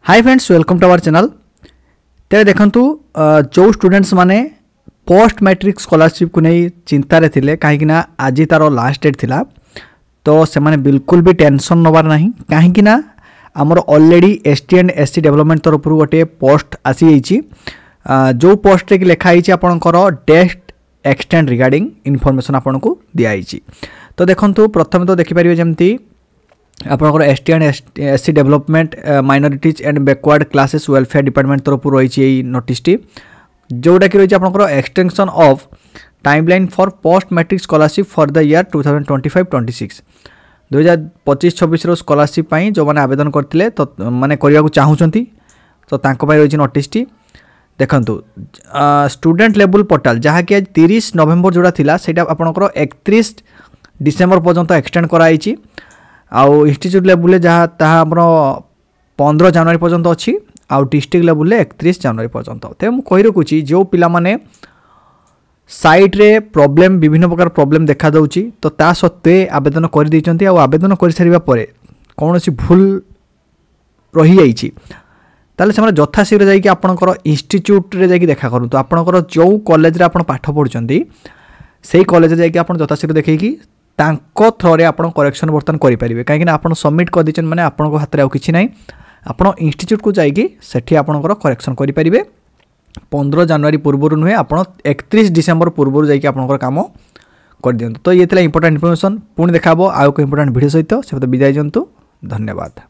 Hi friends, welcome to our channel. तेरे देखंतु जो स्टूडेंट्स माने पोस्ट मैट्रिक स्कॉलरशिप को नहीं चिंतार थिले कहीं आज तार लास्ट डेट थिला, तो से माने बिल्कुल भी टेंशन नबार नहीं। कहीं आमर already ST and SC development तरफ गोटे पोस्ट आसी जाइए, जो पोस्ट रे लिखाई आपंकर डेट एक्सटेंड रिगार्डिंग इनफॉरमेशन आपन को दिखाई। तो देखंतु प्रथम तो देखिपारे जमती आपंकर ST and SC development minorities and backward classes welfare department तरफ रही नोटिस जोटा कि रही आपंकर extension of timeline for post matric scholarship for the year 2025-26 2025-26 scholarship जो मैंने आवेदन करते तो माने करने चाहूँगी तो रही नोटिस। देखंतु स्टूडेंट लेवल पोर्टाल जहाँकि आज 30 नवेम्बर जोड़ा थिला सेटा आपंकर 31 डिसेम्बर पर्यंत एक्सटेंड कराई। आउ इंस्टीट्यूट लेवल जहाँ ताहा 15 जनवरी पर्यंत अच्छी, आउ डिस्ट्रिक्ट लेवल 31 जनवरी पर्यंत। तो मुझे कही रखुची जो पिला माने साइट रे प्रॉब्लम विभिन्न प्रकार प्रॉब्लम देखा दउची तो ता सत्वे आवेदन कर दैचंती। आउ आवेदन कर सारिबा परे कौनसी भूल रही जाइछि ताले से यथाशीघ्र जाइए आपणकर इंस्टीट्यूट रे जाइए देखा करूँ। तो आपणकर जो कॉलेज रे आपण पाठ पढ़ुचंती सेही कॉलेज जाइए आप यथाशीघ्र देखिए तांको थ्रोरे आपण करेक्शन बर्तन करेंगे। कहीं आपण सबमिट कर दीचन माने आपण हाथ में किसी ना, आपण इंस्टीट्यूट को जाइए सेठी आपणकर करेक्शन करेंगे। 15 जनवरी पूर्व नुहे आप 31 डिसेम्बर पूर्व जाइए आपणकर काम कर दियंतु। तो ये इंपोर्टेंट इनफॉरमेशन पुणी देखा आउ एक इंपोर्टेंट वीडियो सहित से विदाय दियंतु। धन्यवाद।